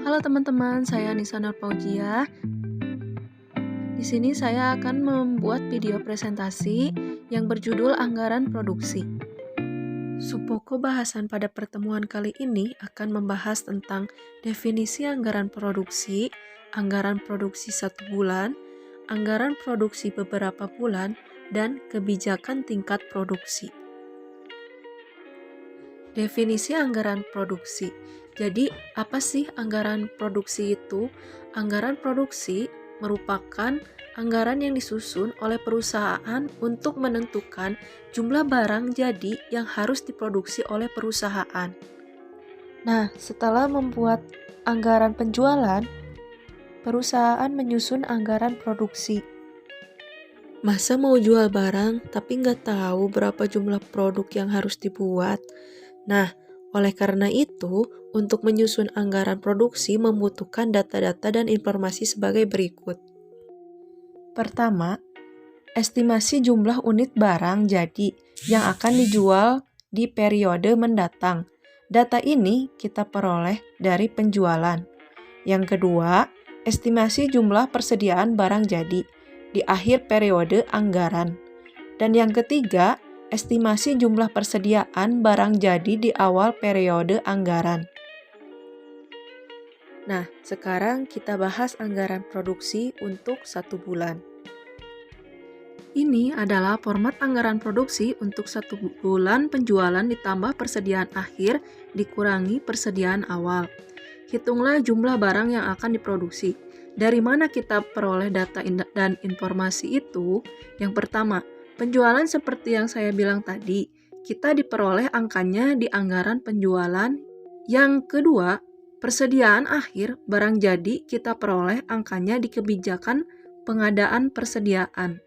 Halo teman-teman, saya Nisa Nurfauzia. Di sini saya akan membuat video presentasi yang berjudul Anggaran Produksi. Subpoko bahasan pada pertemuan kali ini akan membahas tentang definisi anggaran produksi 1 bulan, anggaran produksi beberapa bulan, dan kebijakan tingkat produksi. Definisi anggaran produksi. Jadi, apa sih anggaran produksi itu? Anggaran produksi merupakan anggaran yang disusun oleh perusahaan untuk menentukan jumlah barang jadi yang harus diproduksi oleh perusahaan. Nah, setelah membuat anggaran penjualan, perusahaan menyusun anggaran produksi. Masa mau jual barang tapi nggak tahu berapa jumlah produk yang harus dibuat? Nah, oleh karena itu, untuk menyusun anggaran produksi membutuhkan data-data dan informasi sebagai berikut. Pertama, estimasi jumlah unit barang jadi yang akan dijual di periode mendatang. Data ini kita peroleh dari penjualan. Yang kedua, estimasi jumlah persediaan barang jadi di akhir periode anggaran. Dan yang ketiga, estimasi jumlah persediaan barang jadi di awal periode anggaran. Nah, sekarang kita bahas anggaran produksi untuk 1 bulan. Ini adalah format anggaran produksi untuk 1 bulan penjualan ditambah persediaan akhir dikurangi persediaan awal. Hitunglah jumlah barang yang akan diproduksi. Dari mana kita peroleh data dan informasi itu? Yang pertama, penjualan seperti yang saya bilang tadi, kita diperoleh angkanya di anggaran penjualan. Yang kedua, persediaan akhir barang jadi kita peroleh angkanya di kebijakan pengadaan persediaan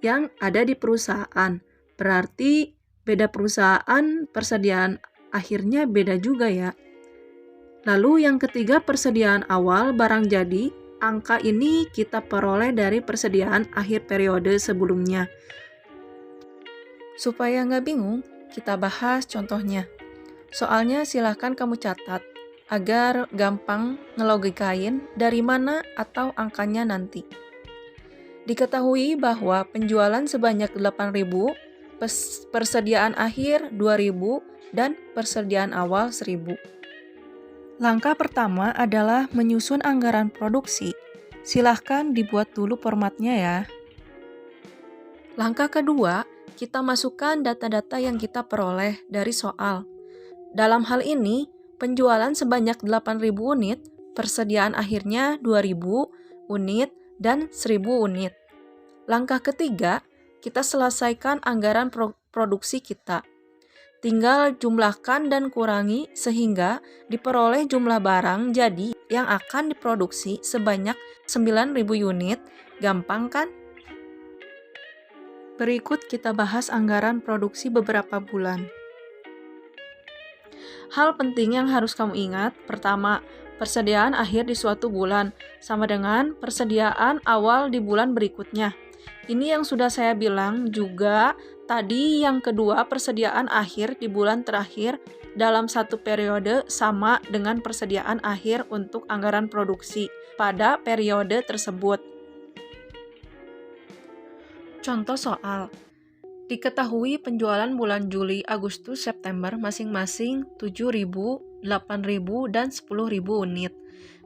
yang ada di perusahaan. Berarti beda perusahaan, persediaan akhirnya beda juga ya. Lalu yang ketiga, persediaan awal barang jadi. Angka ini kita peroleh dari persediaan akhir periode sebelumnya. Supaya nggak bingung, kita bahas contohnya. Soalnya silahkan kamu catat, agar gampang ngelogikain dari mana atau angkanya nanti. Diketahui bahwa penjualan sebanyak 8.000, persediaan akhir 2.000, dan persediaan awal 1.000. Langkah pertama adalah menyusun anggaran produksi. Silahkan dibuat dulu formatnya ya. Langkah kedua, kita masukkan data-data yang kita peroleh dari soal. Dalam hal ini, penjualan sebanyak 8.000 unit, persediaan akhirnya 2.000 unit, dan 1.000 unit. Langkah ketiga, kita selesaikan anggaran produksi kita. Tinggal jumlahkan dan kurangi sehingga diperoleh jumlah barang jadi yang akan diproduksi sebanyak 9.000 unit. Gampang kan? Berikut kita bahas anggaran produksi beberapa bulan. Hal penting yang harus kamu ingat, pertama, persediaan akhir di suatu bulan sama dengan persediaan awal di bulan berikutnya. Ini yang sudah saya bilang juga tadi. Yang kedua, persediaan akhir di bulan terakhir dalam satu periode sama dengan persediaan akhir untuk anggaran produksi pada periode tersebut. Contoh soal. Diketahui penjualan bulan Juli, Agustus, September masing-masing 7.000, 8.000, dan 10.000 unit.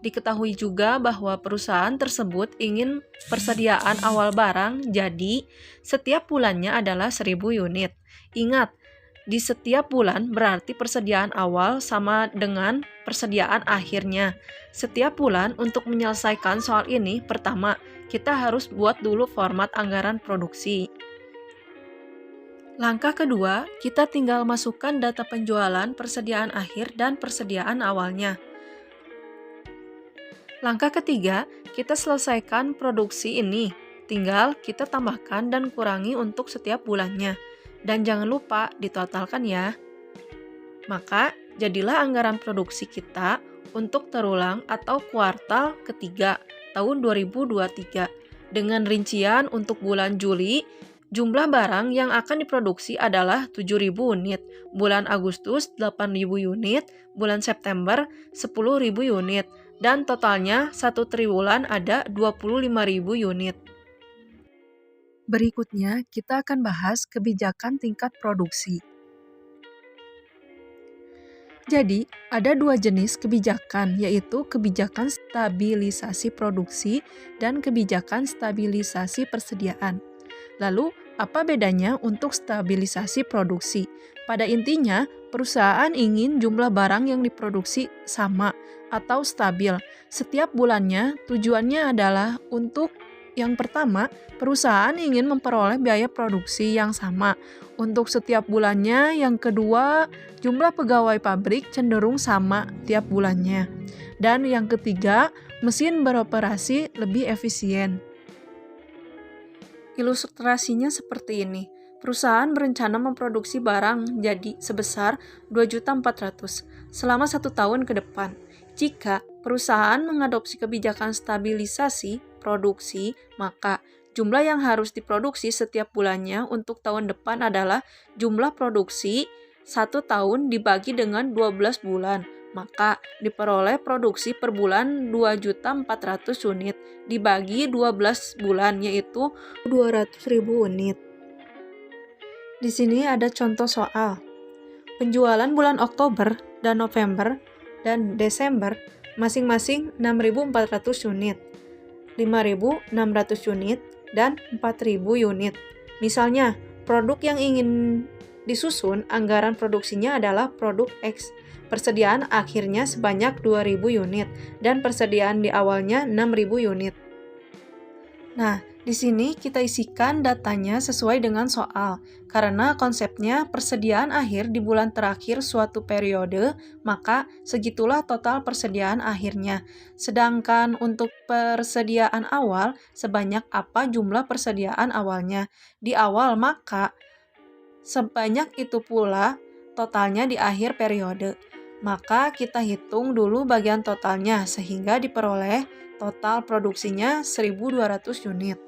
Diketahui juga bahwa perusahaan tersebut ingin persediaan awal barang jadi setiap bulannya adalah 1.000 unit. Ingat, di setiap bulan berarti persediaan awal sama dengan persediaan akhirnya. Setiap bulan untuk menyelesaikan soal ini, pertama, kita harus buat dulu format anggaran produksi. Langkah kedua, kita tinggal masukkan data penjualan, persediaan akhir, dan persediaan awalnya. Langkah ketiga, kita selesaikan produksi ini. Tinggal kita tambahkan dan kurangi untuk setiap bulannya. Dan jangan lupa ditotalkan ya. Maka, jadilah anggaran produksi kita untuk terulang atau kuartal ketiga tahun 2023. Dengan rincian untuk bulan Juli, Jumlah barang yang akan diproduksi adalah 7.000 unit, bulan Agustus 8.000 unit, bulan September 10.000 unit, dan totalnya 1 triwulan ada 25.000 unit. Berikutnya, kita akan bahas kebijakan tingkat produksi. Jadi, ada dua jenis kebijakan, yaitu kebijakan stabilisasi produksi dan kebijakan stabilisasi persediaan. Lalu, apa bedanya untuk stabilisasi produksi? Pada intinya, perusahaan ingin jumlah barang yang diproduksi sama atau stabil. Setiap bulannya, tujuannya adalah untuk yang pertama, perusahaan ingin memperoleh biaya produksi yang sama untuk setiap bulannya. Yang kedua, jumlah pegawai pabrik cenderung sama tiap bulannya. Dan yang ketiga, mesin beroperasi lebih efisien. Ilustrasinya seperti ini. Perusahaan berencana memproduksi barang jadi sebesar 2.400.000 selama 1 tahun ke depan. Jika perusahaan mengadopsi kebijakan stabilisasi produksi, maka jumlah yang harus diproduksi setiap bulannya untuk tahun depan adalah jumlah produksi 1 tahun dibagi dengan 12 bulan. Maka diperoleh produksi per bulan 2.400.000 unit dibagi 12 bulan, yaitu 200.000 unit. Di sini ada contoh soal. Penjualan bulan Oktober dan November dan Desember masing-masing 6.400 unit, 5.600 unit, dan 4.000 unit. Misalnya, produk yang ingin disusun, anggaran produksinya adalah produk X. Persediaan akhirnya sebanyak 2.000 unit, dan persediaan di awalnya 6.000 unit. Nah, di sini kita isikan datanya sesuai dengan soal. Karena konsepnya persediaan akhir di bulan terakhir suatu periode, maka segitulah total persediaan akhirnya. Sedangkan untuk persediaan awal, sebanyak apa jumlah persediaan awalnya di awal, maka sebanyak itu pula totalnya di akhir periode. Maka kita hitung dulu bagian totalnya sehingga diperoleh total produksinya 1.200 unit.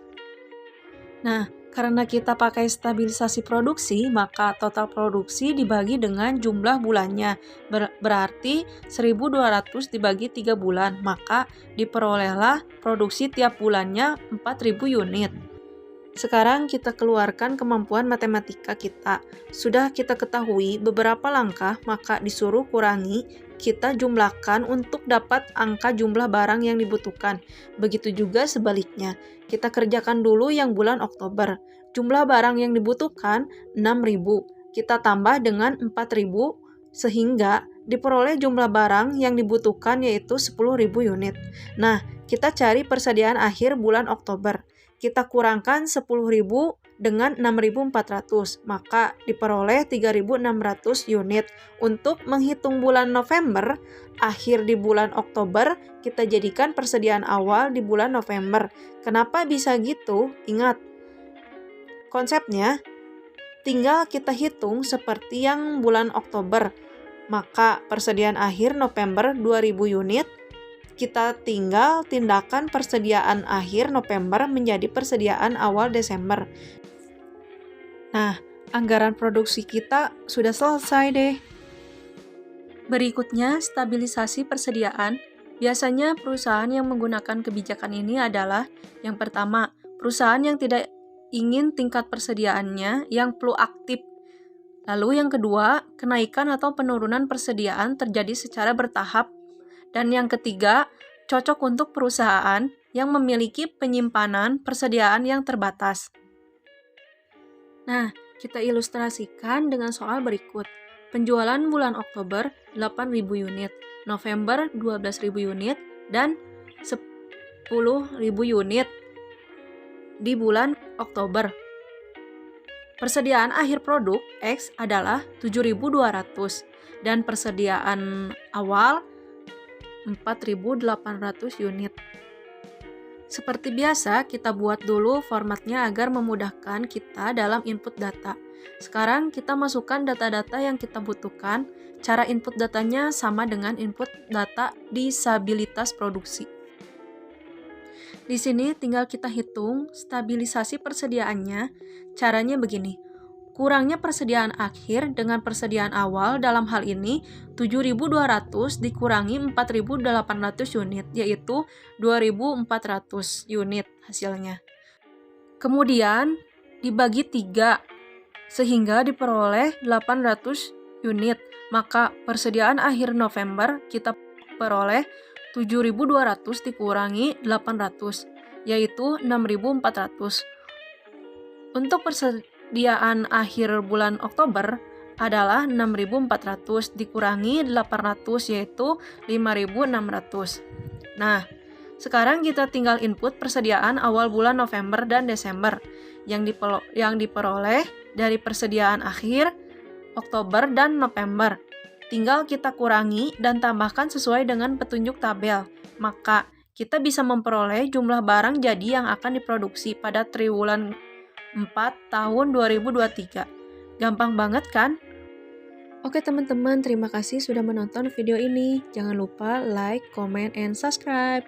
Nah, karena kita pakai stabilisasi produksi, maka total produksi dibagi dengan jumlah bulannya. Berarti 1.200 dibagi 3 bulan, maka diperolehlah produksi tiap bulannya 4.000 unit. Sekarang kita keluarkan kemampuan matematika kita. Sudah kita ketahui beberapa langkah, maka disuruh kurangi, kita jumlahkan untuk dapat angka jumlah barang yang dibutuhkan. Begitu juga sebaliknya. Kita kerjakan dulu yang bulan Oktober. Jumlah barang yang dibutuhkan 6.000. Kita tambah dengan 4.000 sehingga diperoleh jumlah barang yang dibutuhkan yaitu 10.000 unit. Nah, kita cari persediaan akhir bulan Oktober. Kita kurangkan 10.000 dengan 6.400, maka diperoleh 3.600 unit. Untuk menghitung bulan November, akhir di bulan Oktober, kita jadikan persediaan awal di bulan November. Kenapa bisa gitu? Ingat, konsepnya tinggal kita hitung seperti yang bulan Oktober. Maka persediaan akhir November 2.000 unit, kita tinggal tindakan persediaan akhir November menjadi persediaan awal Desember. Nah, anggaran produksi kita sudah selesai deh. Berikutnya, stabilisasi persediaan. Biasanya perusahaan yang menggunakan kebijakan ini adalah yang pertama, perusahaan yang tidak ingin tingkat persediaannya yang fluktuatif. Lalu yang kedua, kenaikan atau penurunan persediaan terjadi secara bertahap. Dan yang ketiga, cocok untuk perusahaan yang memiliki penyimpanan persediaan yang terbatas. Nah, kita ilustrasikan dengan soal berikut. Penjualan bulan Oktober 8.000 unit, November 12.000 unit, dan 10.000 unit di bulan Oktober. Persediaan akhir produk X adalah 7.200 dan persediaan awal 4.800 unit. Seperti biasa, kita buat dulu formatnya agar memudahkan kita dalam input data. Sekarang kita masukkan data-data yang kita butuhkan. Cara input datanya sama dengan input data disabilitas produksi. Di sini tinggal kita hitung stabilisasi persediaannya. Caranya begini. Kurangnya persediaan akhir dengan persediaan awal dalam hal ini 7.200 dikurangi 4.800 unit, yaitu 2.400 unit hasilnya. Kemudian dibagi 3 sehingga diperoleh 800 unit. Maka persediaan akhir November kita peroleh 7.200 dikurangi 800, yaitu 6.400. Untuk persediaan akhir bulan Oktober adalah 6.400 dikurangi 800, yaitu 5.600. Nah, sekarang kita tinggal input persediaan awal bulan November dan Desember yang diperoleh dari persediaan akhir Oktober dan November. Tinggal kita kurangi dan tambahkan sesuai dengan petunjuk tabel. Maka kita bisa memperoleh jumlah barang jadi yang akan diproduksi pada triwulan 4 tahun 2023. Gampang banget kan? Oke teman-teman, terima kasih sudah menonton video ini. Jangan lupa like, comment, and subscribe.